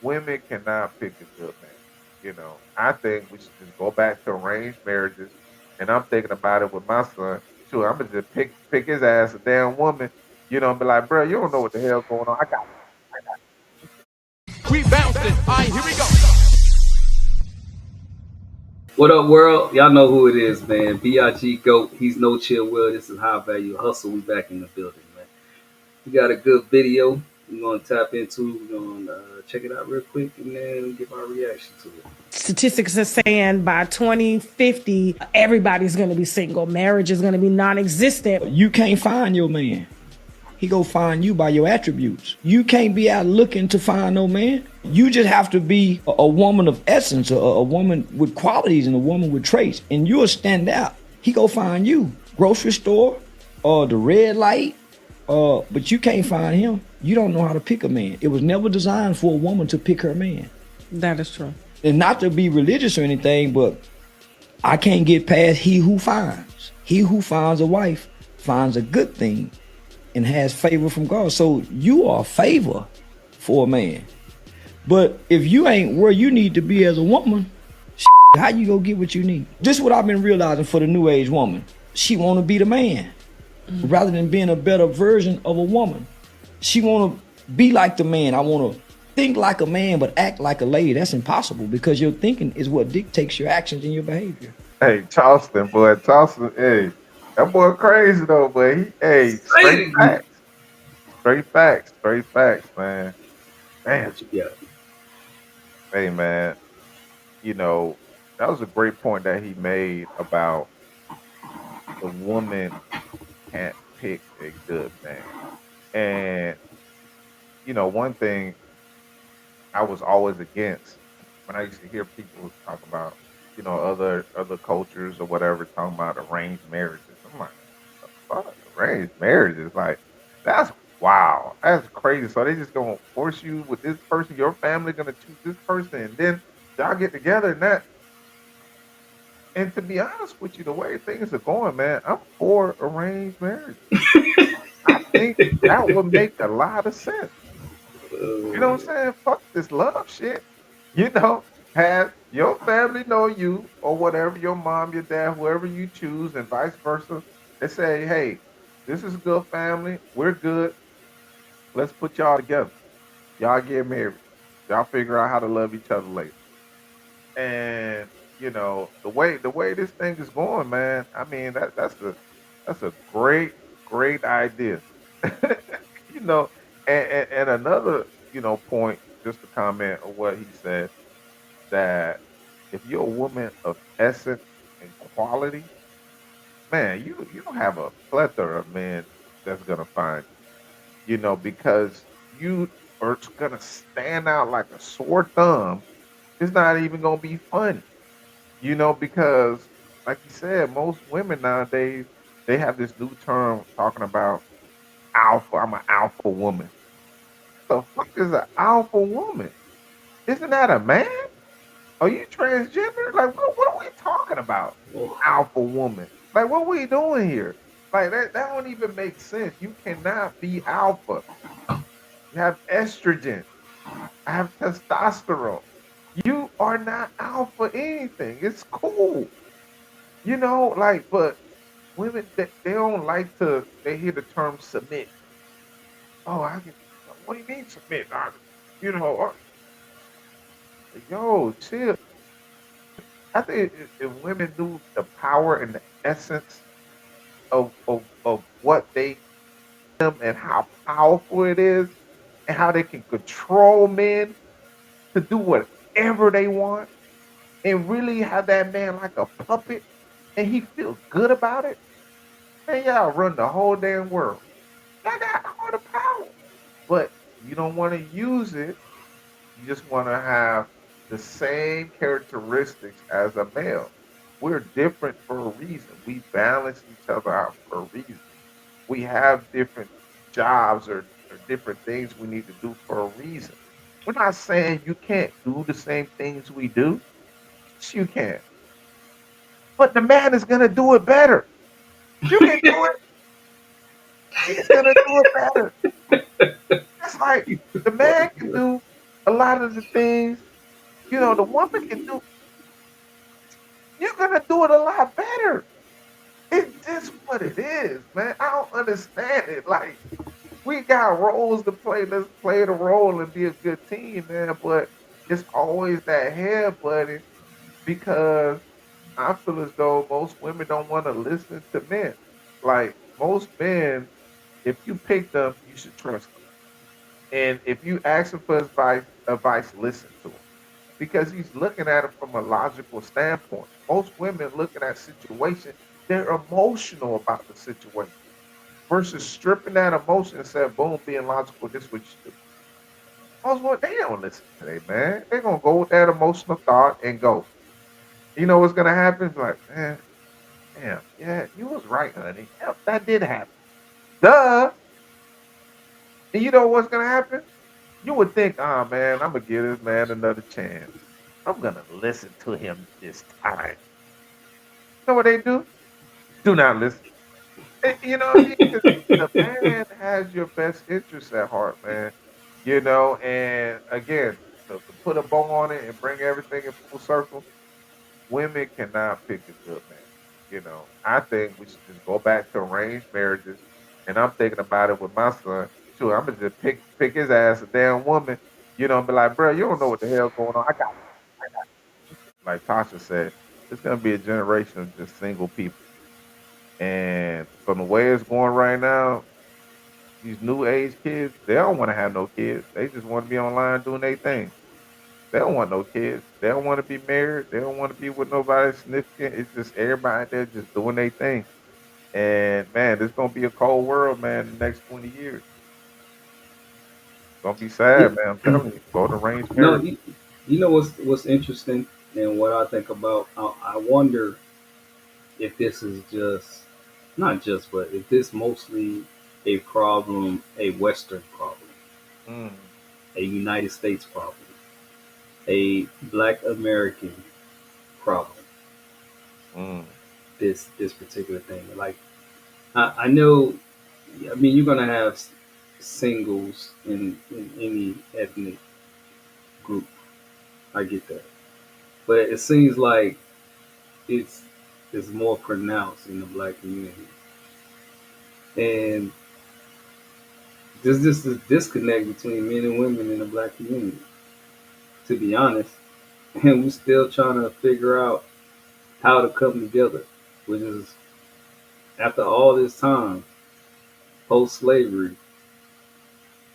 women cannot pick a good man. I think we should just go back to arranged marriages. And I'm thinking about it with my son. Sure, I'm gonna just pick his ass a damn woman, and be like, bro, you don't know what the hell going on. I got We bouncing. All right, here we go. What up, world? Y'all know who it is, man. B.I.G. GOAT. He's no chill will. This is high value hustle. We back in the building, man. We got a good video we're going to tap into. We're going to check it out real quick and then give our reaction to it. Statistics are saying by 2050, everybody's going to be single. Marriage is going to be non-existent. You can't find your man. He go find you by your attributes. You can't be out looking to find no man. You just have to be a woman of essence, a woman with qualities and a woman with traits, and you'll stand out. He go find you. Grocery store, or the red light, but you can't find him. You don't know how to pick a man. It was never designed for a woman to pick her man. That is true. And not to be religious or anything, but I can't get past he who finds. He who finds a wife finds a good thing and has favor from God. So you are favor for a man. But if you ain't where you need to be as a woman, how you gonna get what you need? This is what I've been realizing for the new age woman. She wanna be the man rather than being a better version of a woman. She wanna be like the man. I wanna think like a man but act like a lady. That's impossible because your thinking is what dictates your actions and your behavior. Hey, Charleston, boy, Charleston, hey, that boy crazy though, but straight facts, straight facts, man. Man, Yeah. hey, man, that was a great point that he made about the woman can't pick a good man. And, one thing I was always against when I used to hear people talk about, other cultures or whatever talking about arranged marriages. I'm like, what the fuck? Arranged marriages? Like, that's wow. That's crazy. So they just gonna force you with this person, your family gonna choose this person, and then y'all get together and that. And to be honest with you, the way things are going, man, I'm for arranged marriage. I think that would make a lot of sense. You know what I'm saying? Fuck this love shit. Have your family know you or whatever, your mom, your dad, whoever you choose, and vice versa. They say, hey, this is a good family. We're good. Let's put y'all together. Y'all get married. Y'all figure out how to love each other later. And the way this thing is going, man. I mean, that's a great idea. you know, and another point, just to comment on what he said, that if you're a woman of essence and quality, man, you don't have a plethora of men that's gonna find because you are gonna stand out like a sore thumb. It's not even gonna be funny, because like you said, most women nowadays they have this new term talking about alpha. I'm an alpha woman. The fuck is an alpha woman? Isn't that a man? Are you transgender? Like, what are we talking about? Alpha woman. Like, what are we doing here? Like, that don't even make sense. You cannot be alpha. You have estrogen. I have testosterone. You are not alpha anything. It's cool. But women, they don't like to, they hear the term submit. Oh, what do you mean submit? You know, or, yo, chill. I think if women knew the power and the essence of what they am and how powerful it is and how they can control men to do whatever they want and really have that man like a puppet and he feels good about it, man, y'all run the whole damn world. Y'all got all the power. But you don't want to use it. You just want to have the same characteristics as a male. We're different for a reason. We balance each other out for a reason. We have different jobs or different things we need to do for a reason. We're not saying you can't do the same things we do. Yes, you can. But the man is going to do it better. You can do it. He's going to do it better. That's like the man can do A lot of the things, the woman can do, you're gonna do it a lot better. It's just what it is, man. I don't understand it. Like, we got roles to play. Let's play the role and be a good team, man. But it's always that headbutting because I feel as though most women don't want to listen to men. Like, most men, if you pick them, you should trust them. And if you ask him for advice, listen to him because he's looking at it from a logical standpoint. Most women looking at situation, they're emotional about the situation versus stripping that emotion and saying, boom, being logical, this is what you should do. Most women, they don't listen to that, man. They're going to go with that emotional thought and go. You know what's going to happen? It's like, man, damn, yeah, you was right, honey. Yep, that did happen. Duh. And you know what's going to happen? You would think, oh, man, I'm going to give this man another chance. I'm going to listen to him this time. You know what they do? Do not listen. You know what I mean? 'Cause the man has your best interests at heart, man. And again, to put a bow on it and bring everything in full circle, women cannot pick a good man. I think we should just go back to arranged marriages. And I'm thinking about it with my son. Sure, I'm gonna just pick his ass a damn woman, and be like, bro, you don't know what the hell's going on. I got like Tasha said, it's gonna be a generation of just single people. And from the way it's going right now, these new age kids, they don't want to have no kids. They just want to be online doing their thing. They don't want no kids. They don't want to be married. They don't want to be with nobody significant. It's just everybody there just doing their thing. And man, it's gonna be a cold world, man, the next 20 years. It's gonna be sad, man. I'm telling you. Go to arranged No, marriage. you know what's interesting and what I think about. I wonder if this is just not just, but if this mostly a problem, a Western problem, Mm, a United States problem, a Black American problem. mm, This particular thing, like I know, I mean, you're gonna have singles in any ethnic group. I get that, but it seems like it's it's more pronounced in the Black community, and there's just this disconnect between men and women in the Black community. To be honest, and we're still trying to figure out how to come together, which is after all this time post slavery,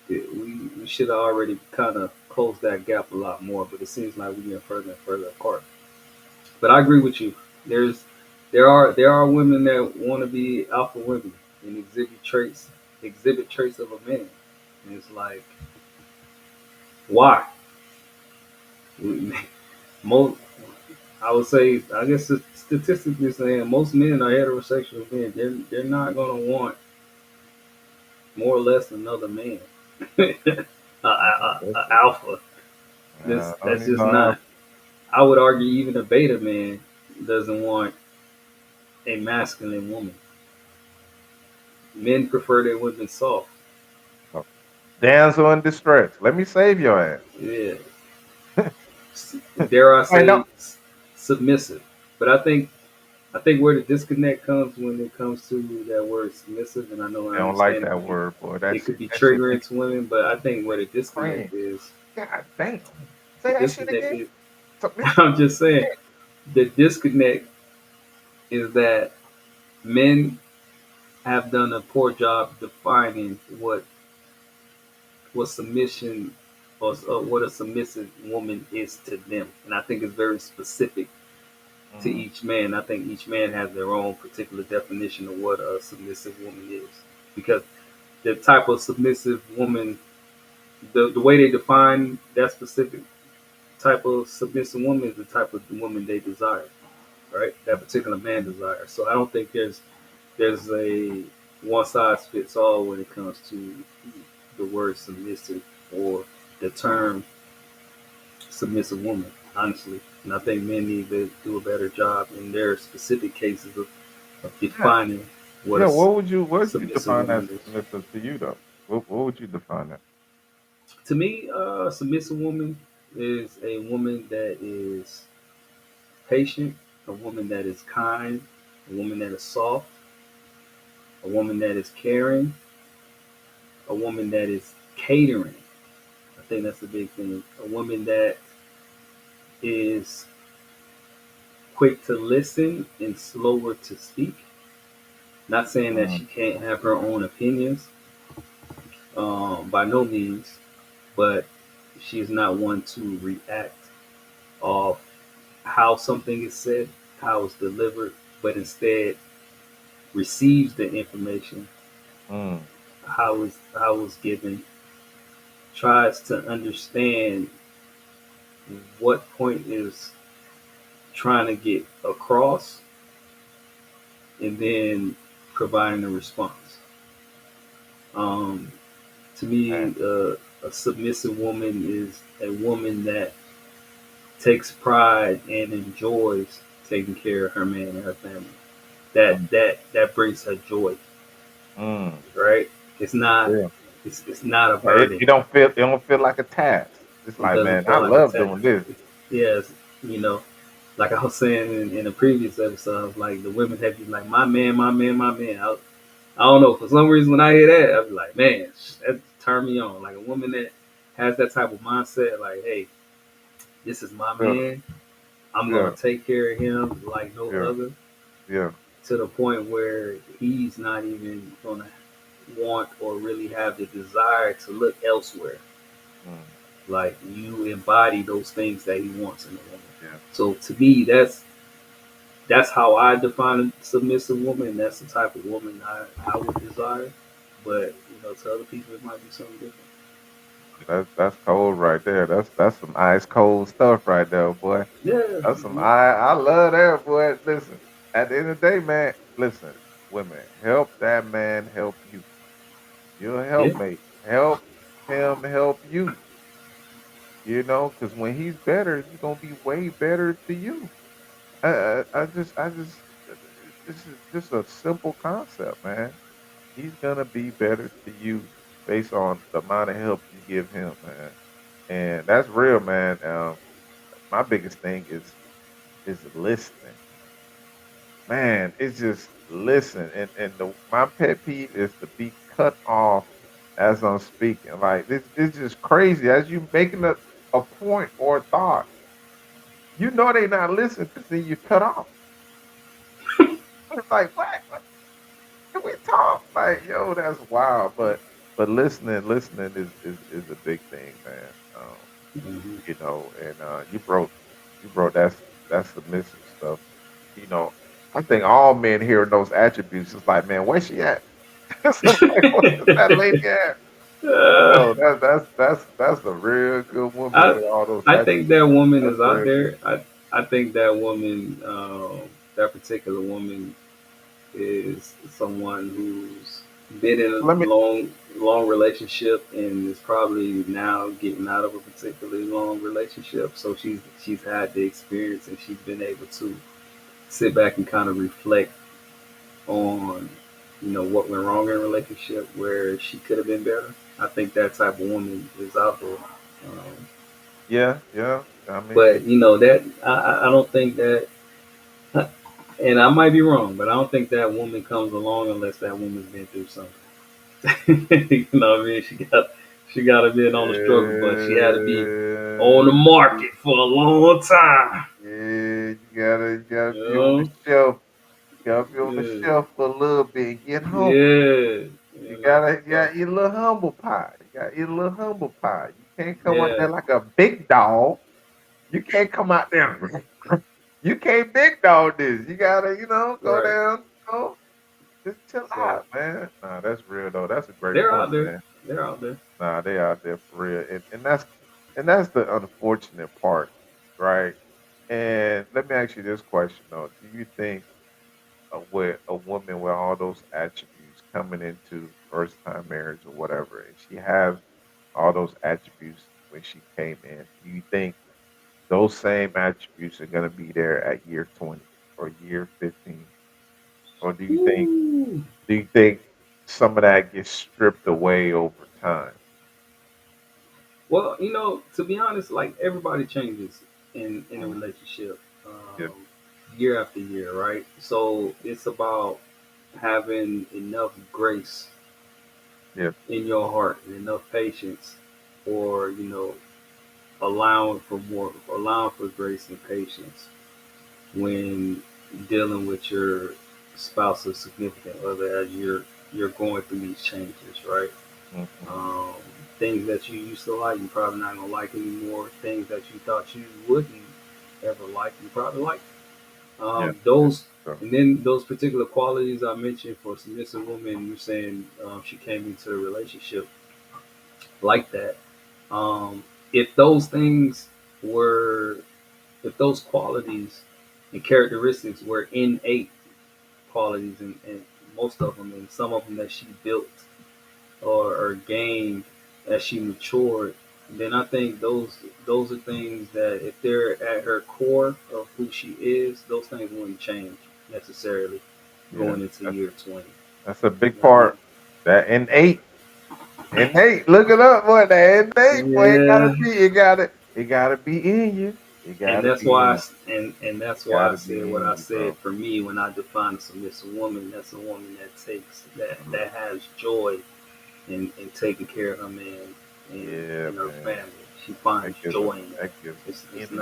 we should have already kind of closed that gap a lot more, but it seems like we're getting further and further apart. But I agree with you. There's there are women that want to be alpha women and exhibit traits of a man, and it's like why? Most I would say I guess statistically saying most men are heterosexual men. They're not gonna want more or less another man, a alpha. I don't That's even just know how. not. I would argue even a beta man doesn't want a masculine woman. Men prefer their women soft. Oh, damsel in distress. Let me save your ass. Yeah, dare I I know. say submissive. But I think where the disconnect comes when it comes to that word submissive, and I know I I don't like understand that word, boy. That it could shit. be That shit triggering make to women, but I think where the me cringe. disconnect is, God damn. the Say that shit disconnect again. is. Submissive. I'm just saying the disconnect is that men have done a poor job defining what submission or what a submissive woman is to them. And I think it's very specific to Mm, each man. I think each man has their own particular definition of what a submissive woman is. Because the type of submissive woman, the way they define that specific type of submissive woman is the type of woman they desire, right? That particular man desires. So I don't think there's a one size fits all when it comes to the word submissive or the term submissive woman, honestly. And I think men need to do a better job in their specific cases of yeah. defining what Yeah. a What would you submissive define as woman is. submissive to you though? What would you define that? To me, a submissive woman is a woman that is patient, a woman that is kind, a woman that is soft, a woman that is caring, a woman that is catering. I think that's a big thing. A woman that is quick to listen and slower to speak. Not saying that Mm, she can't have her own opinions, by no means, but she's not one to react off how something is said, how it's delivered, but instead receives the information, mm, how it's given, tries to understand what point is trying to get across, and then providing a response. Um, to man. me, a submissive woman is a woman that takes pride and enjoys taking care of her man and her family. Mm, That brings her joy, mm, right? It's not yeah. it's not a It, burden. it don't feel like a task. It's It like, doesn't man, feel I like a love task. doing this. Yes, you know, like I was saying in a previous episode, like the women have been like, my man, my man, my man. I don't know, for some reason when I hear that, I'll be like, man, that turn me on. Like a woman that has that type of mindset, like, hey, this is my Yeah, man. I'm yeah, gonna take care of him like no yeah, other, yeah. to the point where he's not even gonna want or really have the desire to look elsewhere. Mm, Like you embody those things that he wants in a woman. yeah. So to me, that's how I define a submissive woman. That's the type of woman I would desire. But to other people, it might be something different. That's cold right there. That's some ice cold stuff right there, boy. Yeah, That's some I love that, boy. Listen, at the end of the day, man, listen, women, help that man help you. You're a yeah, helpmate. Help him help you. Because when he's better, he's gonna be way better to you. I just, this is just a simple concept, man. He's gonna be better to you based on the amount of help you give him, man. And that's real, man. My biggest thing is listening, man. It's just listen, and my pet peeve is to be cut off as I'm speaking. Like this is crazy. As you making a point or a thought, they not listening because then you cut off. It's like what? Can we talk? Like, yo, that's wild. But listening is a big thing, man. hmm And you brought that submissive stuff. You know, I think all men hearing those attributes is like, man, where's she at? It's like, where's that lady at? uh, No, that's a real good woman I with all those I think attributes. that woman That's is out real there. good. I think that woman, that particular woman, is someone who's been in Let a me long relationship and is probably now getting out of a particularly long relationship. So she's had the experience and she's been able to sit back and kind of reflect on what went wrong in a relationship where she could have been better. I think that type of woman is out there. Yeah, yeah. I mean, But that I don't think that, and I might be wrong, but I don't think that woman comes along unless that woman's been through something. You know what I mean? She got to be on the struggle bus. She had to be on the yeah, market for a long time. yeah. You gotta You be on the know? shelf. You gotta be on the Yeah. shelf for a little bit and get humble. Yeah. You You know. So gotta eat a little humble pie. You gotta eat a little humble pie. You can't come out yeah. there like a big dog. You can't come out there. You can't big dog this. You gotta, go Right. down, just chill So out, man. Nah, that's real though. That's a great they're point, out there. man. They're out there. Nah, they out there for real. And that's the unfortunate part, right? And let me ask you this question though. Do you think with a woman with all those attributes coming into first time marriage or whatever, and she has all those attributes when she came in, do you think those same attributes are going to be there at year 20 or year 15? Or Ooh. do you think some of that gets stripped away over time? Well, to be honest, like everybody changes in a Mhm. relationship, Yeah, year after year, right? So it's about having enough grace yeah, in your heart and enough patience, or allowing for grace and patience when dealing with your spouse or significant other as you're going through these changes, right? mhm. Um, Things that you used to like, you probably not gonna like anymore. Things that you thought you wouldn't ever like, you probably like. Yeah, yeah. Those, So, and then those particular qualities I mentioned for submissive women, you're saying she came into a relationship like that. Um, if those things were, if those qualities and characteristics were innate qualities, and most of them, and some of them that she built or gained as she matured, then I think those are things that if they're at her core of who she is, those things wouldn't change necessarily yeah, going into that's year 20. that's a big You know what part. That innate. Look it up, boy. That I innate, mean? boy. Yeah, It gotta be in you. It and gotta that's be why in you. and that's why I Gotta said be what in I you, said. bro. For me, when I define a submissive woman, that's a woman that takes Mhm. that has joy in taking care of her man Yeah, and her man. family. She finds joy in that. That gives them It's energy.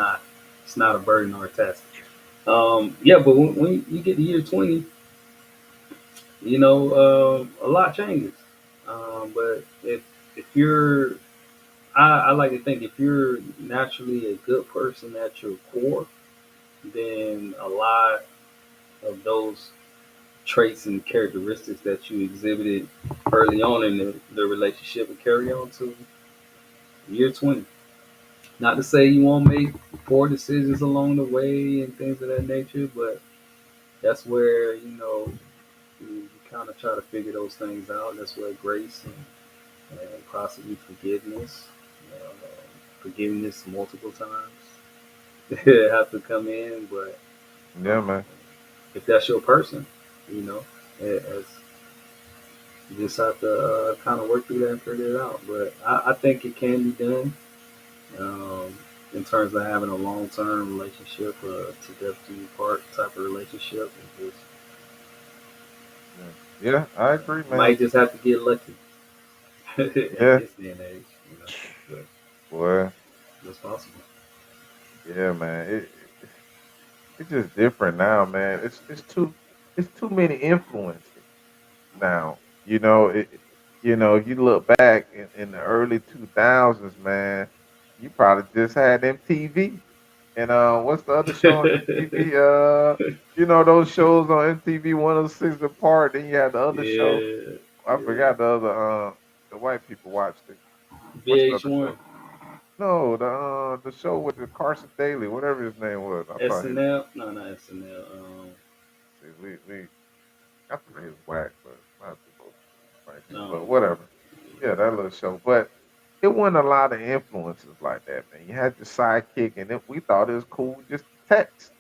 not a burden or a task. Yeah, but when you get to year 20, a lot changes. But if you're, I like to think if you're naturally a good person at your core, then a lot of those traits and characteristics that you exhibited early on in the relationship will carry on to year 20. Not to say you won't make poor decisions along the way and things of that nature, but that's where, you kind of try to figure those things out. That's where grace and possibly uh, forgiveness multiple times have to come in. But Yeah, um, man. if that's your person, you know, as you just have to kind of work through that and figure it out. But I think it can be done um, in terms of having a long term relationship, to death do you part type of relationship. Yeah, yeah, I agree, You man. might just have to get lucky at Yeah, this day and age, but boy. it's possible. Yeah, man. It's just different now, man. It's too many influences now. If you look back in the early 2000s, man, you probably just had MTV. And what's the other show on MTV? Those shows on MTV 106 apart. Then you had the other show. Yeah, I yeah. forgot the other. The white people watched it. What's the other VH1, show? No, the show with the Carson Daly, whatever his name was. I thought he. SNL. No, not SNL. See, we I think he was whack, but a lot of people like him. No. But whatever. Yeah, that little show. But it wasn't a lot of influences like that, man. You had your sidekick, and we thought it was cool just to text.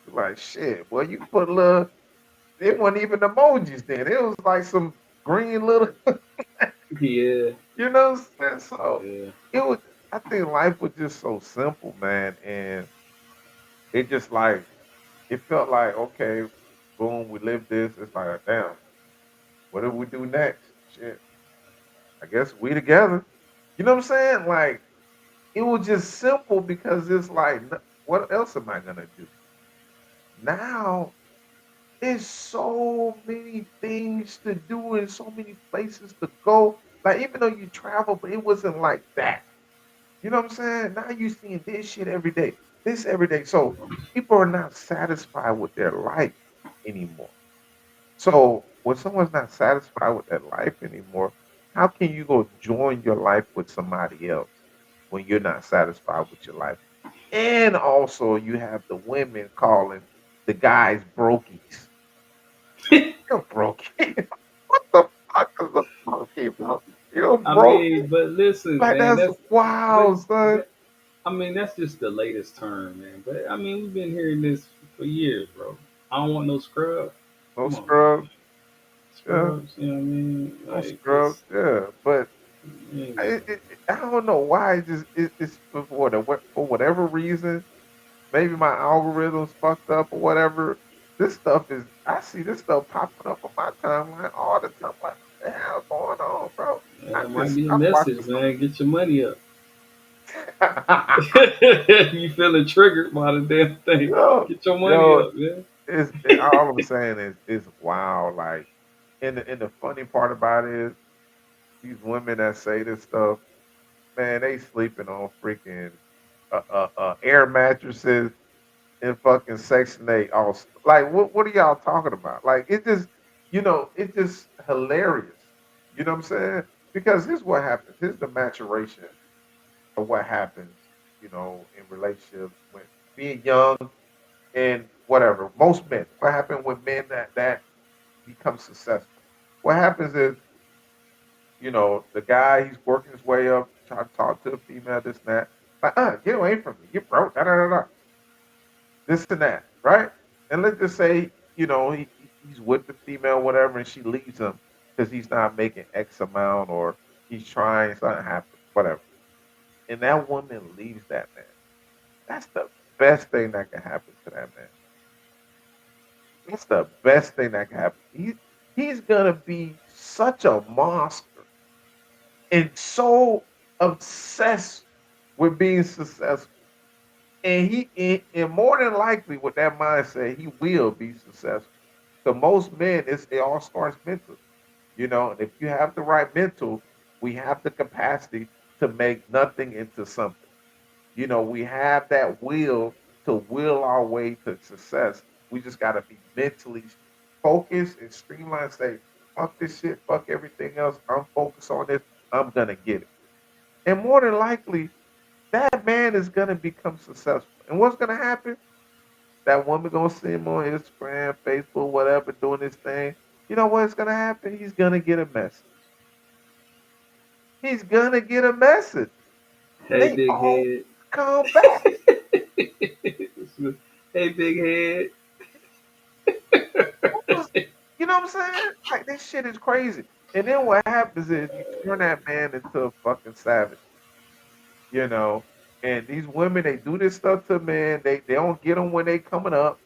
Like shit, boy, you put a little. It wasn't even emojis then. It was like some green little. Yeah, You know what I'm saying? So yeah. it was. I think life was just so simple, man, and it just like it felt like okay, boom, we lived this. It's like damn, what do we do next? Shit, I guess we together. You know what I'm saying? Like it was just simple because it's like, what else am I gonna do? Now there's so many things to do and so many places to go. Like even though you travel, but it wasn't like that. You know what I'm saying? Now you seeing this shit every day, this every day. So people are not satisfied with their life anymore. So when someone's not satisfied with their life anymore, how can you go join your life with somebody else when you're not satisfied with your life? And also you have the women calling the guys brokies. You're broke. What the fuck is a brokey, bro? You're I broke. mean, but listen, Like man, that's but wild, son. that, I mean, that's just the latest term, man. But I mean, we've been hearing this for years, bro. I don't want no scrub. No Come on, man. scrubs. Yeah, Scrubs, you know what I mean? no Like, scrubs. Yeah, but. I don't know why. It's for whatever reason. Maybe my algorithm's fucked up or whatever. This stuff is. I see this stuff popping up on my timeline all the time. Like, what the hell going on, bro? I It might just be a stopped message, watching man. Get your money up. some. You feeling triggered by the damn thing? yo, Get your money yo, up, man. all I'm saying is wow. Like, and the funny part about it is these women that say this stuff, man, they sleeping on freaking air mattresses in fucking Section 8. Also, like, what are y'all talking about? Like, it just, it's just hilarious. You know what I'm saying? Because here's what happens. Here's the maturation of what happens, in relationships when being young and whatever. Most men, what happened with men that become successful? What happens is, the guy, he's working his way up, trying to talk to the female, this and that. Like, get away from me. You broke. Da, da, da, da. This and that, right? And let's just say, he's with the female, whatever, and she leaves him because he's not making X amount or he's trying, something happens, whatever. And that woman leaves that man. That's the best thing that can happen to that man. That's the best thing that can happen. He's gonna be such a monster and so obsessed with being successful. And more than likely with that mindset, he will be successful. So most men, it all starts mental, and if you have the right mental, we have the capacity to make nothing into something. We have that will to will our way to success. We just got to be mentally focused and streamlined. Say, fuck this shit, fuck everything else. I'm focused on this. I'm gonna get it. And more than likely, that man is gonna become successful. And what's gonna happen? That woman gonna see him on Instagram, Facebook, whatever, doing this thing. You know what's gonna happen? He's gonna get a message. He's gonna get a message. Hey, They big all head. come back. Hey, big head. You know what I'm saying? Like, this shit is crazy. And then what happens is you turn that man into a fucking savage, you know. And these women, they do this stuff to men. They don't get them when they coming up.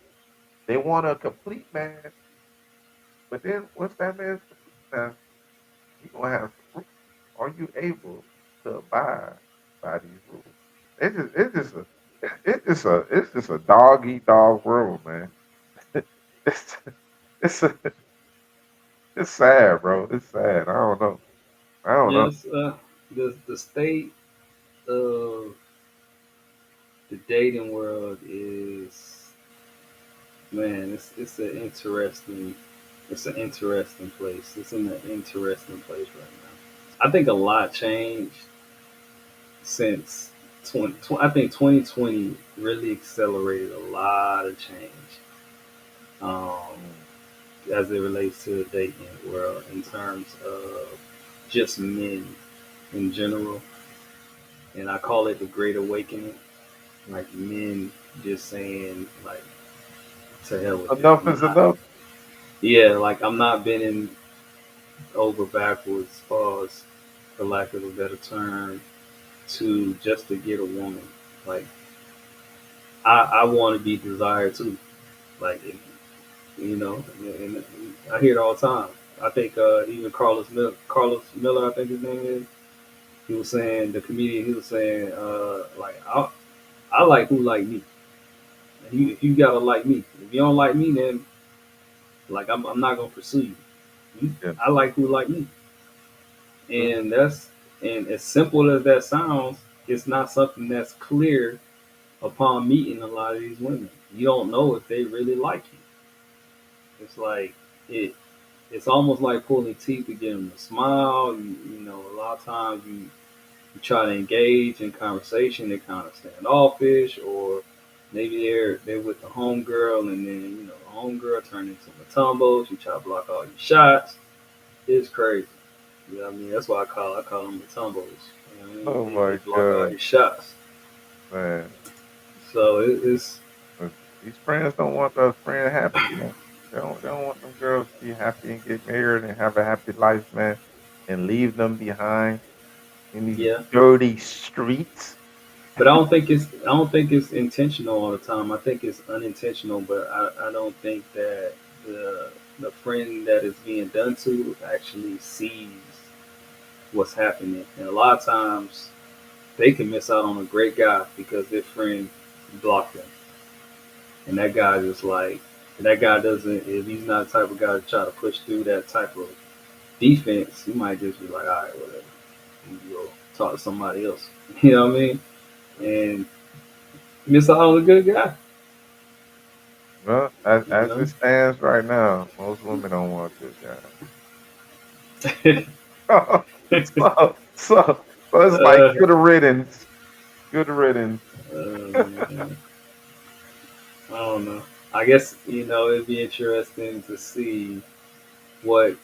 They want a complete man. But then once that man's complete now, he gonna have some rules. Are you able to abide by these rules? It's just a dog eat dog world, man. it's it's a, it's sad, bro. It's sad. I don't know. I don't know. Yes, the state of the dating world is, man. It's an interesting place. It's in an interesting place right now. I think a lot changed since 20. I think 2020 really accelerated a lot of change. Um, Mm. as it relates to the dating world in terms of just men in general. And I call it the Great Awakening. Like men just saying like to hell with it. Enough I'm is not. enough. Yeah, like I'm not bending over backwards, as far as for lack of a better term, to just to get a woman. Like I want to be desired too. Like and I hear it all the time. I think even Carlos Miller, I think his name is. He was saying the comedian. He was saying like I like who like me. You gotta like me. If you don't like me, then like I'm not gonna pursue you. Yeah. I like who like me, True. and and as simple as that sounds, it's not something that's clear upon meeting a lot of these women. You don't know if they really like you. It's like it. It's almost like pulling teeth to get them to smile. A lot of times you try to engage in conversation, they kind of standoffish, or maybe they're with the homegirl, and then the homegirl turn into Matumbo. She try to block all your shots. It's crazy. You know what I mean? That's why I call them Matumbos. You know what I mean? Oh They my block all god, your shots. man. So it's These friends don't want their friend happy, man. They don't want them girls to be happy and get married and have a happy life, man, and leave them behind. in these Yeah, dirty streets. but I don't think it's intentional all the time. I think it's unintentional, but I don't think that the friend that is being done to actually sees what's happening. And a lot of times they can miss out on a great guy because their friend blocked them. And that guy just like, and that guy doesn't, if he's not the type of guy to try to push through that type of defense, he might just be like, all right, whatever. You go talk to somebody else. You know what I mean? And miss out on a good guy. Well, You as it know? stands right now, most women don't want a good uh, guy. So it's like good riddance. Good riddance. man, I don't know. I guess, it'd be interesting to see what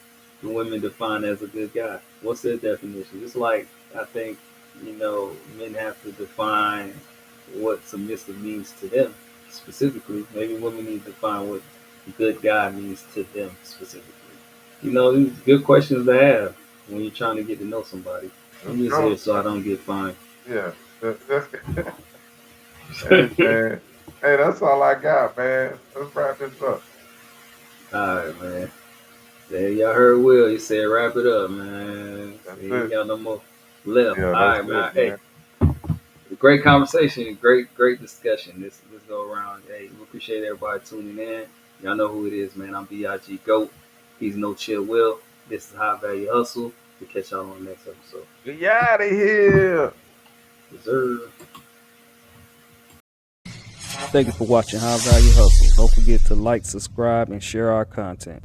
the women define as a good guy. What's their definition? Just like I think, men have to define what submissive means to them specifically. Maybe women need to define what a good guy means to them specifically. These are good questions to have when you're trying to get to know somebody. I'm Let's just here go. so I don't get fined. Yeah. Hey man. Hey, that's all I got, man. Let's wrap this up. All right, man. There y'all heard Will. He said wrap it up, man. That's He ain't it. got no more left. Yeah, All that's right, man. it, Hey, man. great conversation. Great discussion. This go around. Hey, we appreciate everybody tuning in. Y'all know who it is, man. I'm B.I.G. Goat. He's No Chill Will. This is High Value Hustle. We'll catch y'all on the next episode. Get out of here. Reserve. Thank you for watching High Value Hustle. Don't forget to like, subscribe, and share our content.